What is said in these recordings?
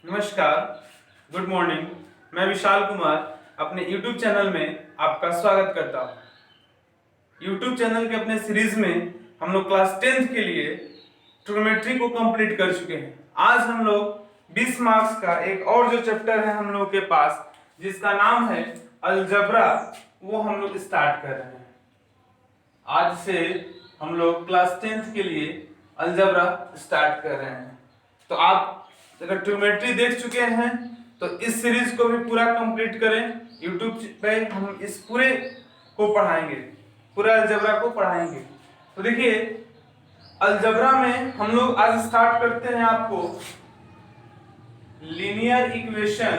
नमस्कार, good morning. मैं विशाल कुमार अपने YouTube चैनल में आपका स्वागत करता हूँ। YouTube चैनल के अपने सीरीज में हम लोग क्लास 10th के लिए ट्रिग्नोमेट्री को कंप्लीट कर चुके हैं। आज हम लोग 20 मार्क्स का एक और जो चैप्टर है हम लोग के पास, जिसका नाम है अलजबरा, वो हम लोग स्टार्ट कर रहे हैं। आज से हम लोग क्लास 10th के लिए अलजबरा स्टार्ट कर रहे हैं। तो आप अगर ट्रिग्नोमेट्री देख चुके हैं तो इस सीरीज को भी पूरा कंप्लीट करें। यूट्यूब पे हम इस पूरे को पढ़ाएंगे, पूरा अलजबरा को पढ़ाएंगे। तो देखिए, अलजबरा में हम लोग आज स्टार्ट करते हैं आपको linear equation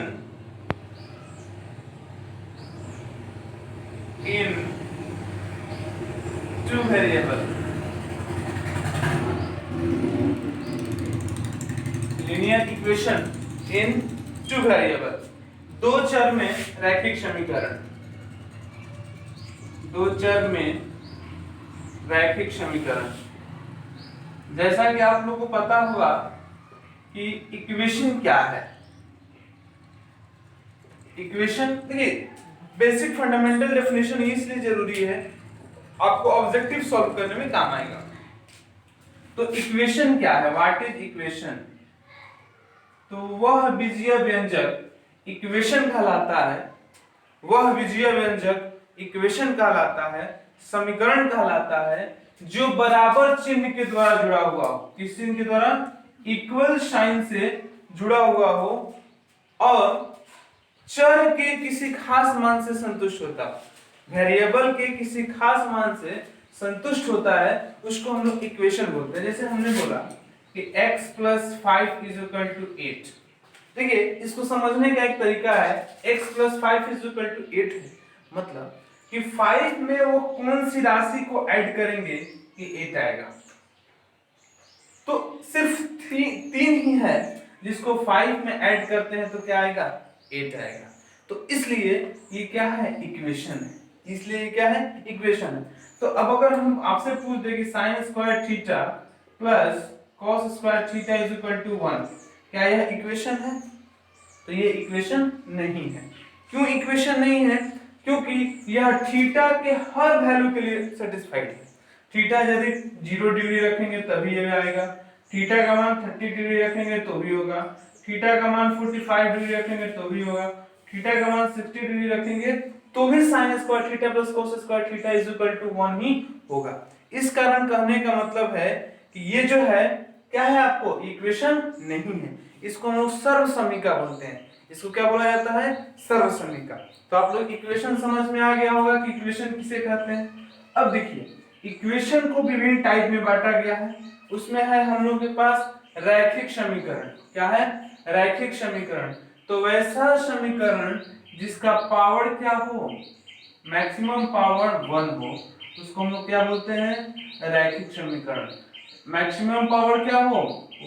in two variable. Linear equation in two variable, दो चर में रैखिक समीकरण। दो चर में रैखिक समीकरण। जैसा कि आप लोगों को पता होगा कि इक्वेशन क्या है। इक्वेशन देखिए, बेसिक फंडामेंटल डेफिनेशन इसलिए जरूरी है, आपको ऑब्जेक्टिव सॉल्व करने में काम आएगा। तो इक्वेशन क्या है, व्हाट इज इक्वेशन? तो वह बीजीय व्यंजक इक्वेशन कहलाता है। वह बीजीय व्यंजक इक्वेशन कहलाता है, समीकरण कहलाता है, जो बराबर चिन्ह के द्वारा जुड़ा हुआ हो। किस चिन्ह के द्वारा? इक्वल साइन से जुड़ा हुआ हो और चर के किसी खास मान से संतुष्ट होता है। वेरिएबल के किसी खास मान से संतुष्ट होता है, उसको हम लोग इक्वेशन बोलते हैं। जैसे हमने बोला कि x + 5 = 8। देखिए, इसको समझने का एक तरीका है, x + 5 = 8 है, मतलब कि 5 में वो कौन सी राशि को ऐड करेंगे कि 8 आएगा। तो सिर्फ तीन ही है, जिसको 5 में ऐड करते हैं तो क्या आएगा? 8 आएगा। तो इसलिए ये क्या है? इक्वेशन है। इसलिए ये क्या है? इक्वेशन है। तो अब अगर हम आपसे पूछ दे कि sin² theta plus cos² theta = 1, क्या यह इक्वेशन है? तो ये इक्वेशन नहीं है। क्यों इक्वेशन नहीं है? क्योंकि यह थीटा के हर वैल्यू के लिए सेटिस्फाइड है। थीटा यदि 0 डिग्री रखेंगे तभी ये आएगा, थीटा का मान 30 डिग्री रखेंगे तो भी होगा, थीटा का मान 45 डिग्री रखेंगे तो भी होगा, थीटा का मान 60 डिग्री रखेंगे तो भी sin² theta plus cos² theta = 1 ही होगा। इस कारण कहने का मतलब है कि ये जो है क्या है, आपको इक्वेशन नहीं है। इसको हम लोग सर्वसमीका बोलते हैं। इसको क्या बोला जाता है? सर्वसमीका। तो आप लोग इक्वेशन समझ में आ गया होगा कि इक्वेशन किसे कहते हैं। अब देखिए, इक्वेशन को विभिन्न टाइप में बांटा गया है। उसमें है हम लोग के पास रैखिक समीकरण। क्या है? रैखिक समीकरण। तो वैसा समीकरण जिसका पावर क्या हो, मैक्सिमम पावर 1 हो, उसको हम लोग क्या बोलते हैं? रैखिक समीकरण। मैक्सिमम पावर क्या हो?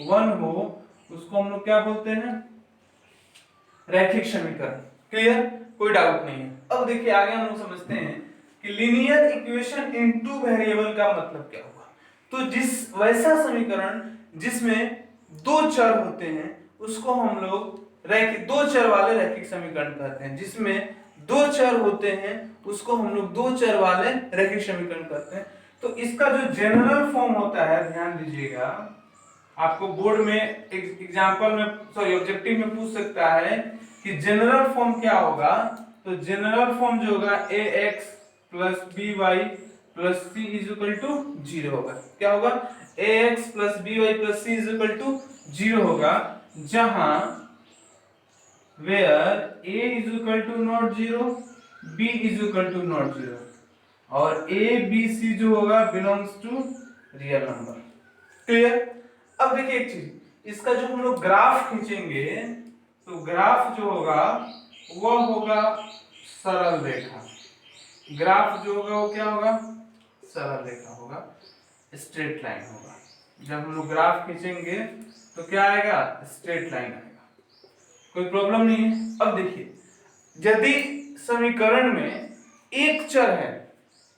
1 हो, उसको हम लोग क्या बोलते हैं? रैखिक समीकरण। क्लियर? कोई डाउट नहीं है। अब देखिए, आगे हम लोग समझते हैं कि linear equation in two variable का मतलब क्या हुआ। तो जिस वैसा समीकरण जिसमें दो चर होते हैं, उसको हम लोग दो चर वाले रैखिक समीकरण कहते हैं। जिसमें दो चर होते हैं, उसको हम लोग दो चर वाले रैखिक समीकरण कहते हैं। तो इसका जो जनरल फॉर्म होता है, ध्यान दीजिएगा, आपको बोर्ड में एग्जांपल में सॉरी ऑब्जेक्टिव में पूछ सकता है कि जनरल फॉर्म क्या होगा। तो जनरल फॉर्म जो होगा ax + by + c = 0 होगा। क्या होगा? ax + by + c = 0 होगा, जहां where a = not 0, b = not 0 और a b c जो होगा belongs to real number. Clear? अब देखिए एक चीज, इसका जो हम लोग ग्राफ खींचेंगे, तो ग्राफ जो होगा वह होगा सरल रेखा। ग्राफ जो होगा वो क्या होगा? सरल रेखा होगा, स्ट्रेट लाइन होगा। जब हम लोग ग्राफ खींचेंगे तो क्या आएगा? स्ट्रेट लाइन आएगा। कोई प्रॉब्लम नहीं है। अब देखिए, यदि समीकरण में एक चर है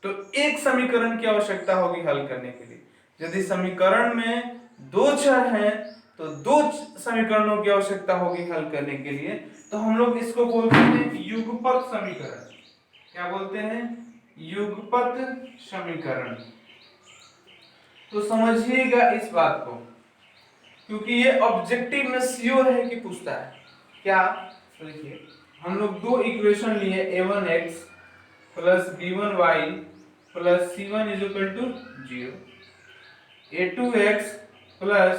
तो एक समीकरण की आवश्यकता होगी हल करने के लिए। यदि समीकरण में दो चर हैं तो दो समीकरणों की आवश्यकता होगी हल करने के लिए, तो हम लोग इसको बोलते हैं युगपत समीकरण। क्या बोलते हैं? युगपत समीकरण। तो समझिएगा इस बात को, क्योंकि ये ऑब्जेक्टिव में श्योर है कि पूछता है क्या। तो देखिए हम लोग दो इक्वेशन लिए a1x plus b1y plus c1 is equal to 0, a2x plus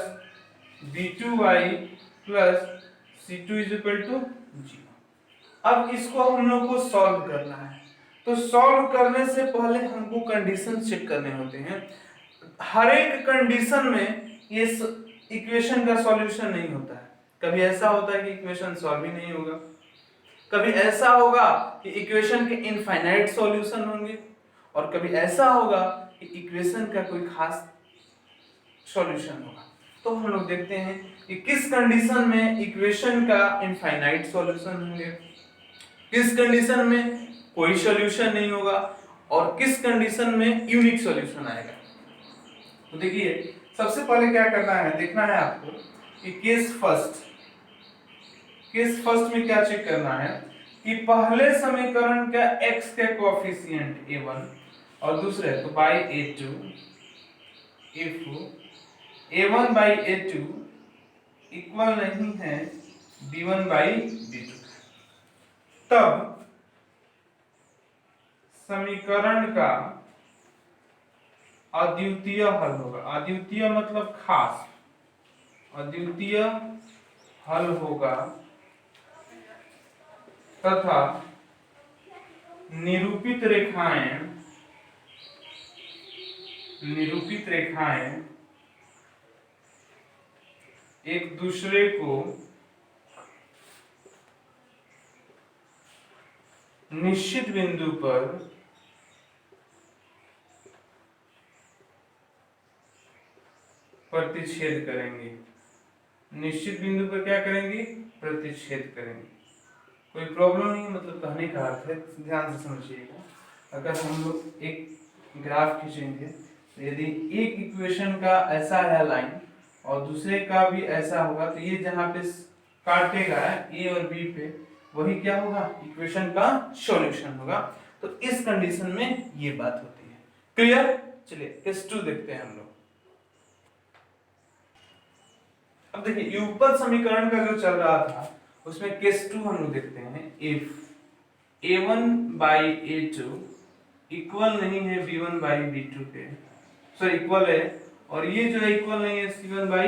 b2y plus c2 is equal to 0। अब इसको हम लोग को सॉल्व करना है। तो सॉल्व करने से पहले हमको कंडीशन चेक करने होते हैं। हर एक कंडीशन में ये इक्वेशन का सॉल्यूशन नहीं होता है। कभी ऐसा होता है कि इक्वेशन सॉल्व ही नहीं होगा, कभी ऐसा होगा कि इक्वेशन के इनफाइनाइट सॉल्यूशन होंगे, और कभी ऐसा होगा कि इक्वेशन का कोई खास सॉल्यूशन होगा। तो हम लोग देखते हैं कि किस कंडीशन में इक्वेशन का इनफाइनाइट सॉल्यूशन होंगे, किस कंडीशन में कोई सॉल्यूशन नहीं होगा, और किस कंडीशन में यूनिक सॉल्यूशन आएगा। तो देखिए सबसे पहले क्या करना है, देखना है आपको कि केस फर्स्ट में क्या चेक करना है कि पहले समीकरण का x के कोएफिशिएंट a1 और दूसरे तो by a2, if a1 by a2 equal नहीं है b1 by b2, तब समीकरण का अद्वितीय हल होगा। अद्वितीय मतलब खास, अद्वितीय हल होगा तथा निरूपित रेखाएं एक दूसरे को निश्चित बिंदु पर प्रतिच्छेद करेंगे। निश्चित बिंदु पर क्या करेंगे? प्रतिच्छेद करेंगे। कोई प्रॉब्लम नहीं, मतलब कहने का अर्थ है, ध्यान से समझिएगा। अगर हम लोग एक ग्राफ खींचेंगे तो यदि एक इक्वेशन का ऐसा है लाइन और दूसरे का भी ऐसा होगा, तो ये जहाँ पे काटेगा ए और बी पे, वही क्या होगा? इक्वेशन का सॉल्यूशन होगा। तो इस कंडीशन में ये बात होती है। क्लियर? चलिए केस 2 देखते हैं हम लोग। अब देखिए युगपत समीकरण का जो चल रहा था उसमें केस 2 हम लोग देखते हैं। If a1 by a2 equal नहीं है b1 by b2 के, सॉरी इक्वल है, और ये जो है इक्वल नहीं है c1 by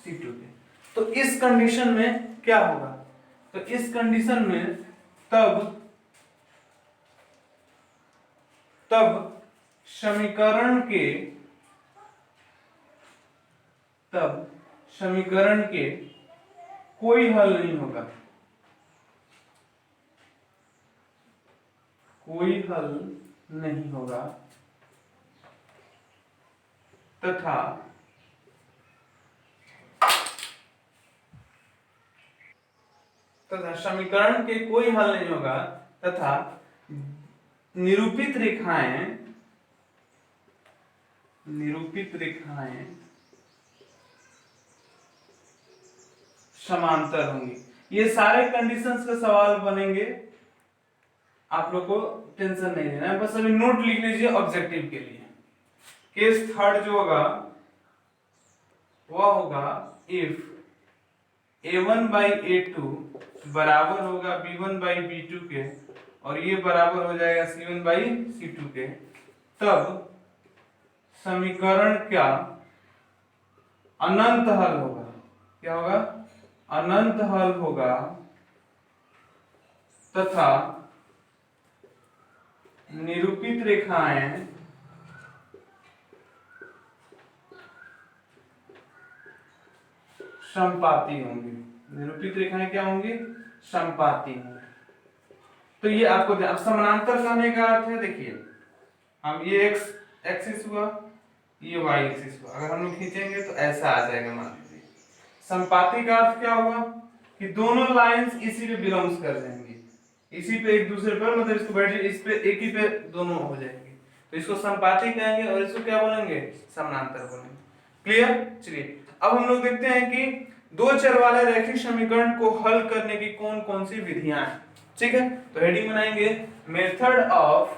c2 के, तो इस कंडीशन में क्या होगा? तो इस कंडीशन में तब समीकरण के कोई हल नहीं होगा, कोई हल नहीं होगा तथा समीकरण के कोई हल नहीं होगा तथा निरूपित रेखाएं समांतर होंगी। ये सारे कंडीशंस का सवाल बनेंगे, आप लोग को टेंशन नहीं लेना है, बस अभी नोट लिख लीजिए ऑब्जेक्टिव के लिए। केस थर्ड जो होगा वह होगा इफ a1 by a2 बराबर होगा b1 by b2 के, और ये बराबर हो जाएगा c1 by c2 के, तब समीकरण क्या अनंत हल होगा। क्या होगा? अनंत हल होगा तथा निरूपित रेखाएं समपाती होंगी। निरूपित रेखाएं क्या होंगी? समपाती होंगी। तो ये आपको अब समानांतर कहने का अर्थ है, देखिए हम ये x एक्सिस हुआ, ये y एक्सिस हुआ, अगर हम लोग खींचेंगे तो ऐसा आ जाएगा। मान लीजिए समपाती का अर्थ क्या होगा कि दोनों लाइंस इसी पे बिलोंग्स कर जाएंगी, इसी पे एक दूसरे पर, मतलब इसको बैठ इस पे एक ही पे दोनों हो जाएंगे, तो इसको समपाती कहेंगे और इसको क्या बोलेंगे? समानांतर बोलेंगे। क्लियर? चलिए अब हम लोग देखते हैं कि दो चर वाले रैखिक समीकरण को हल करने की कौन कौन सी विधियां हैं। ठीक है, तो हेडिंग बनाएंगे मेथड ऑफ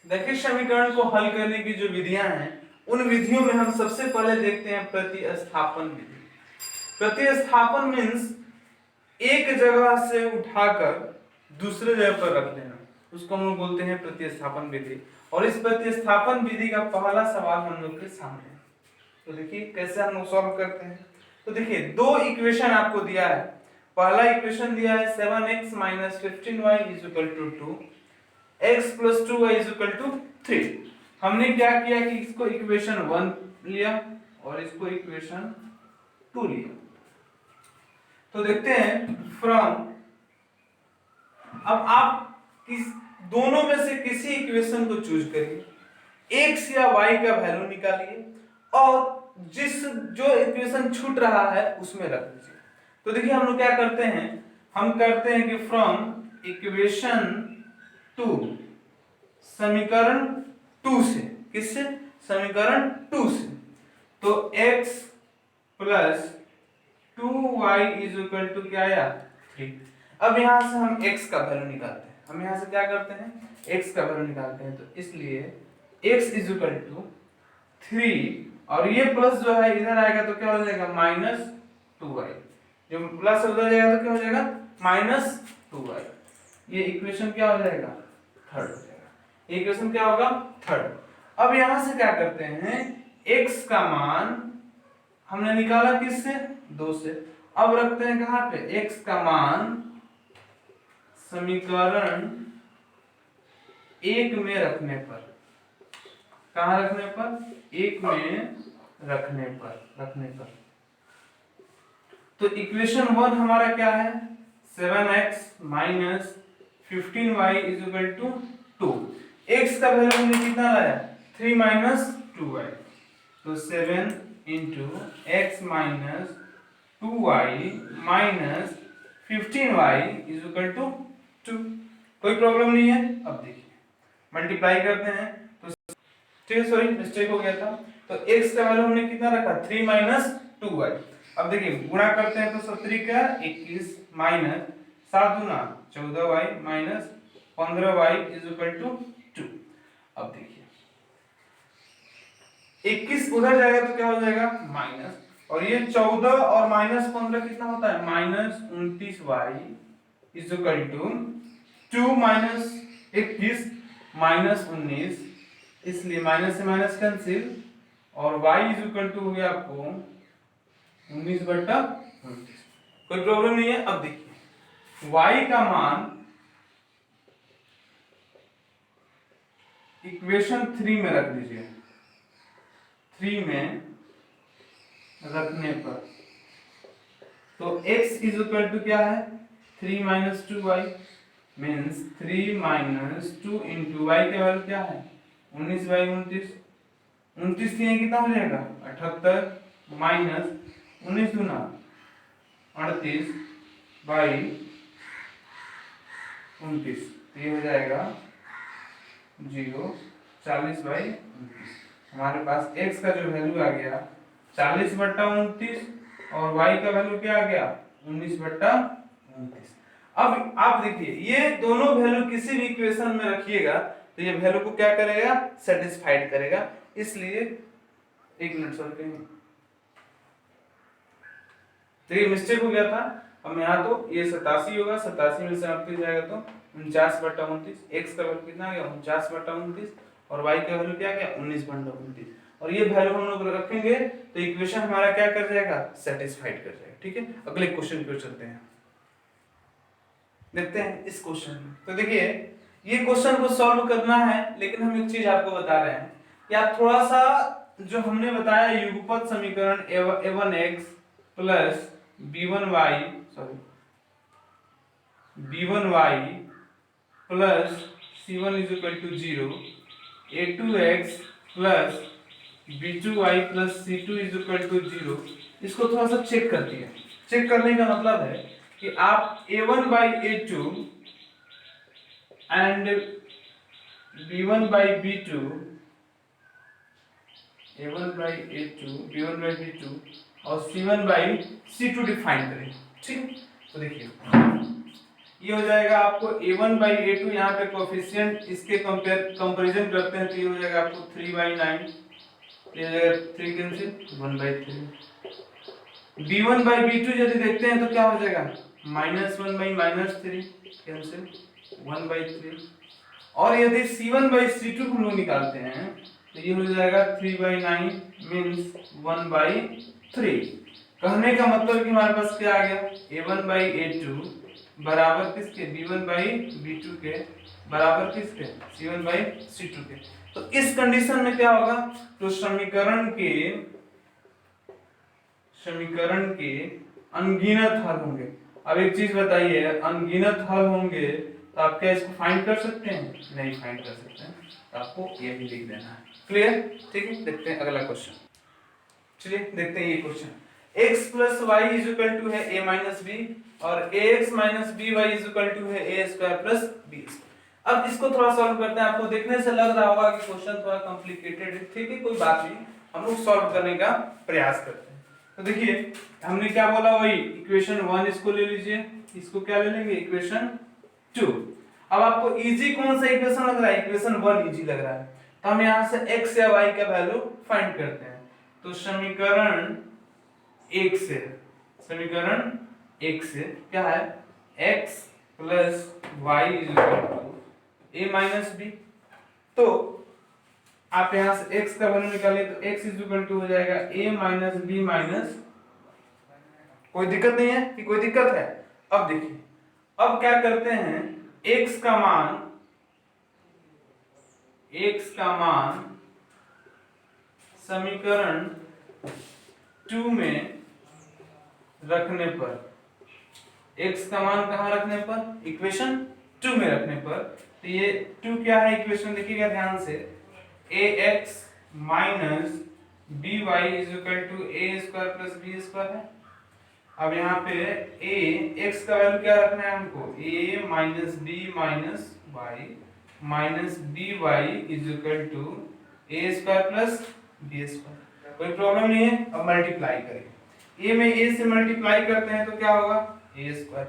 रैखिक समीकरण को हल करने की जो विधियां हैं, उन विधियों में हम सबसे पहले देखते हैं प्रतिस्थापन विधि। प्रतिस्थापन मीन्स एक जगह से उठाकर दूसरे जगह पर रख देना, उसको हम लोग बोलते हैं प्रतिस्थापन विधि। और इस प्रतिस्थापन विधि का पहला सवाल हम लोग के सामने है। तो देखिए कैसे हम लोग सॉल्व करते हैं। तो देखिए दो इक्वेशन आपको दिया है। पहला इक्वेशन दिया है 7x - 15y = 2, x + 2y = 3। हमने क्या किया कि इसको इक्वेशन 1 लिया और इसको इक्वेशन 2 लिया। तो देखते हैं फ्रॉम, अब आप किस दोनों में से किसी इक्वेशन को चूज करिए, x या y का वैल्यू निकालिए और जो इक्वेशन छूट रहा है उसमें रख दीजिए। तो देखिए हम लोग क्या करते हैं, हम करते हैं कि फ्रॉम इक्वेशन 2, समीकरण 2 से, किससे, समीकरण 2 से, तो x + 2y = क्या आया, 3। अब यहां से हम x का वैल्यू निकालते हैं। हम यहां से क्या करते हैं, x का वैल्यू निकालते हैं। तो इसलिए x = 3 और ये प्लस जो है इधर आएगा तो क्या हो जाएगा -2y, जो प्लस उधर जाएगा तो क्या हो जाएगा -2y। ये इक्वेशन क्या हो जाएगा, थर्ड हो जाएगा। ये इक्वेशन क्या होगा, थर्ड। अब यहां से क्या करते हैं, x का मान हमने निकाला किससे, 2 से। अब रखते हैं कहां पे, x का मान समीकरण 1 में रखने पर, कहां रखने पर, 1 में रखने पर। तो इक्वेशन 1 हमारा क्या है, 7x - 15y = 2। x का वैल्यू हमने कितना लाया, 3 - 2y, तो 7 × x - 2y - 15y = 2। कोई प्रॉब्लम नहीं है। अब देखिए मल्टीप्लाई करते हैं तो ठीक है, सॉरी मिस्टेक हो गया था। तो x का वैल्यू हमने कितना रखा, 3 - 2y। अब देखिए गुणा करते हैं तो 7 का 21 माइनस 7 दूना 14y माइनस 15y = 2। अब देखिए 21 उधर जाएगा तो क्या हो जाएगा माइनस, और ये 14 और -15 कितना होता है, -29y = 2 - 21 -19, इसलिए माइनस से माइनस कैंसिल, और y = हो गया आपको 19/29। कोई प्रॉब्लम नहीं है। अब देखिए y का मान इक्वेशन 3 में रख दीजिए। 3 में रखने पर तो x = क्या है, 3 - 2y मींस 3 - 2 × y का वैल्यू क्या है, 19/29। 29 से कितना हो जाएगा 78 माइनस 19 दूना 38/29, तो ये हो जाएगा 0 40/29। हमारे पास x का जो वैल्यू आ गया 40/29 और y का वैल्यू क्या आ गया 19/29। अब आप देखिए ये दोनों वैल्यू किसी भी इक्वेशन में रखिएगा तो ये वैल्यू को क्या करेगा, सेटिस्फाइड करेगा। इसलिए एक मिनट सॉरी देखिए मिस्टेक हो गया था। अब यहाँ तो ये 87 होगा, 87 में से 38 जाएगा तो 49/29। x का वैल्यू कितना आ गया 49/29 और y का वैल्यू क्या आ गया 19/29। और ये वैल्यू हम लोग रखेंगे तो इक्वेशन हमारा क्या कर जाएगा, सेटिस्फाइड कर जाएगा। ठीक है, अगले क्वेश्चन पे चलते हैं, देखते हैं इस क्वेश्चन में। तो देखिए ये क्वेश्चन को सॉल्व करना है, लेकिन हम एक चीज आपको बता रहे हैं कि आप थोड़ा सा जो हमने बताया युगपत समीकरण a1x plus b1y plus c1 = 0, a2x plus b2y plus c2 = 0, इसको थोड़ा सा चेक कर दिया। चेक करने का मतलब है कि आप a1/a2 and b1/b2 a1/a2 b1/b2 और c1/c2 डिफाइन करें। ठीक, तो देखिए ये हो जाएगा आपको a1/a2, यहाँ पे कोफिशिएंट इसके कंपैरिजन करते हैं तो ये हो जाएगा आपको 3/9, ये हो जाएगा 3 कैंसिल 1/3। b1/b2 यदि देखते हैं तो क्या हो जाएगा -1/-3 कैंसिल 1/3। और यदि c1/c2 हम लोग निकालते हैं तो ये हो जाएगा 3/9 मींस 1/3। कहने का मतलब कि हमारे पास क्या आ गया a1/a2 बराबर किसके b1/b2 के बराबर किसके c1/c2 के। तो इस कंडीशन में क्या होगा, तो समीकरण के अनगिनत हल होंगे। अब एक चीज बताइए, अनगिनत हल होंगे तो आप क्या इसको फाइंड कर सकते हैं? नहीं फाइंड कर सकते हैं, तो आपको यही लिख देना है। क्लियर? ठीक है, देखते हैं अगला क्वेश्चन। चलिए देखते हैं ये question. x plus y is equal to है a माइनस बी और ax minus b y is equal to है a square plus b square. अब इसको थोड़ा सॉल्व करते हैं। आपको देखने से लग रहा होगा कि क्वेश्चन थोड़ा कॉम्प्लिकेटेड है, ठीक है, कोई बात नहीं, हम लोग सॉल्व करने का प्रयास करते हैं। तो देखिए हमने क्या बोला, वही इक्वेशन 1 इसको ले लीजिए, इसको क्या ले लेंगे इक्वेशन 2। अब आपको इजी कौन सा इक्वेशन लग रहा है? इक्वेशन 1 इजी लग रहा है, तो हम यहां से x या y का वैल्यू फाइंड करते हैं। तो समीकरण 1 से क्या है, x plus y is equal to a minus b. तो आप यहां से x का वैल्यू निकालिए तो x इज इक्वल टू हो जाएगा a माइनस बी माइनस, कोई दिक्कत नहीं है कि कोई दिक्कत है? अब देखिए, अब क्या करते हैं, x का मान समीकरण 2 में रखने पर, x का मान कहां रखने पर? इक्वेशन 2 में रखने पर। तो ये 2 क्या है इक्वेशन, देखिएगा ध्यान से, ax minus by is equal to a square plus b square है। अब यहाँ पे x का वैल्यू क्या रखना है हमको, a minus b minus y minus by is equal to a square plus b square. कोई प्रॉब्लम नहीं है। अब मल्टीप्लाई करें, a में a से मल्टीप्लाई करते हैं तो क्या होगा a स्क्वायर,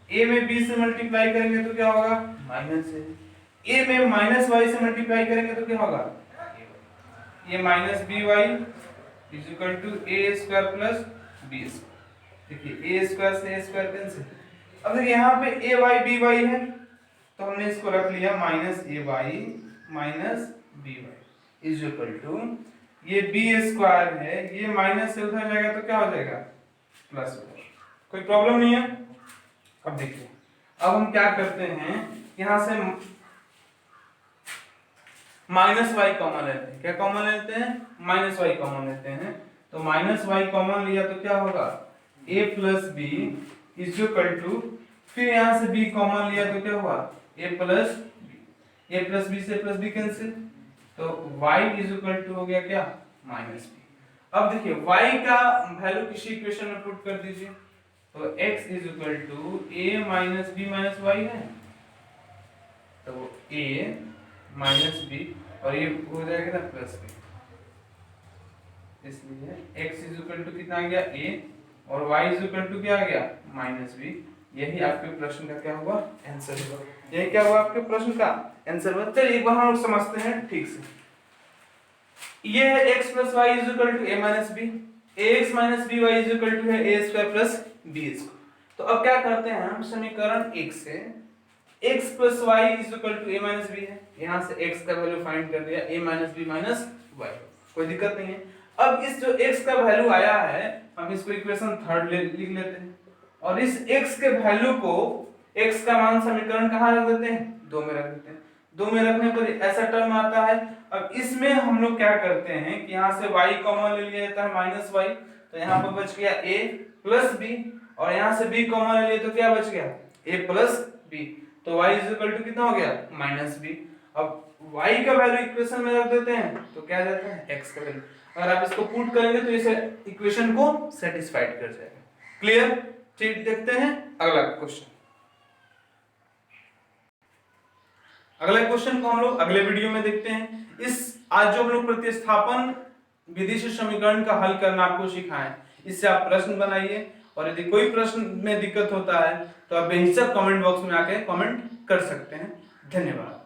a में b से मल्टीप्लाई करेंगे तो क्या होगा माइनस a में माइनस y से मल्टीप्लाई करेंगे तो क्या होगा ये minus by is equal to a square plus b square. देखिए a स्क्वायर से a स्क्वायर कैंसिल। अब देखिए यहाँ पे ay by है तो हमने इसको रख लिया minus ay minus by is equal to, ये b स्क्वायर है, ये माइनस से उधर जाएगा तो क्या हो जाएगा प्लस हो जाएगा। कोई प्रॉब्लम नहीं है। अब देखिए, अब हम क्या करते हैं, यहां से माइनस वाई कॉमन लेते हैं। क्या कॉमन लेते हैं? माइनस वाई कॉमन लेते हैं। तो माइनस वाई कॉमन लिया तो क्या होगा a plus b is equal to, फिर यहां से b कॉमन लिया तो क्या हुआ a प्लस बी से प्लस बी कैंसिल, तो y इज इक्वल टू हो गया क्या माइनस बी। अब देखिए y का वैल्यू किसी इक्वेशन में पुट कर दीजिए, तो x is equal to a minus b minus y है, तो a माइनस बी और ये हो जाएगा ना प्लस बी, इसलिए x इज इक्वल टू कितना आ गया a और y इज इक्वल टू क्या आ गया माइनस बी। यही आपके प्रश्न का क्या हुआ आंसर हुआ। यही क्या हुआ आपके प्रश्न का आंसर हुआ। चलिए एक बार हम लोग समझते हैं ठीक से। ये है x plus y is equal to a minus b, ax minus by is equal to है a square plus b square. तो अब क्या करते हैं हम, समीकरण 1 से x plus y is equal to a minus b है, यहाँ से x का वैल्यू फाइंड कर दिया a minus b minus y, कोई दिक्कत नहीं है। अब इस जो x का वैल्यू आया है हम इसको इक्वेशन 3 लिख लेते हैं और इस x के वैल्यू को, x का मान समीकरण कहाँ रख देते हैं 2 में रख देते हैं। 2 में रखने पर ऐसा टर्म आता है। अब इसमें हम लोग क्या करते हैं कि यहाँ से y कॉमन ले लिया जाता है माइनस y, तो यहाँ पर बच गया a प्लस b और यहाँ से b कॉमन ले लिया तो क्या बच गया a प्लस b, तो y इज इक्वल टू कितना हो गया माइनस b। अब y का वैल्यू इक्वेशन में रख देते हैं तो क्या आ जाता है x का वैल्यू। अगर आप इसको पुट करेंगे तो इस इक्वेशन को सेटिस्फाइड कर जाएगा। क्लियर? ठीक, देखते हैं अगला क्वेश्चन। अगले क्वेश्चन को हम लोग अगले वीडियो में देखते हैं। इस आज जो हम लोग प्रतिस्थापन विधि से समीकरण का हल करना आपको सिखाएं। इससे आप प्रश्न बनाइए, और यदि कोई प्रश्न में दिक्कत होता है तो आप बेहिचक कमेंट बॉक्स में आके कमेंट कर सकते हैं। धन्यवाद।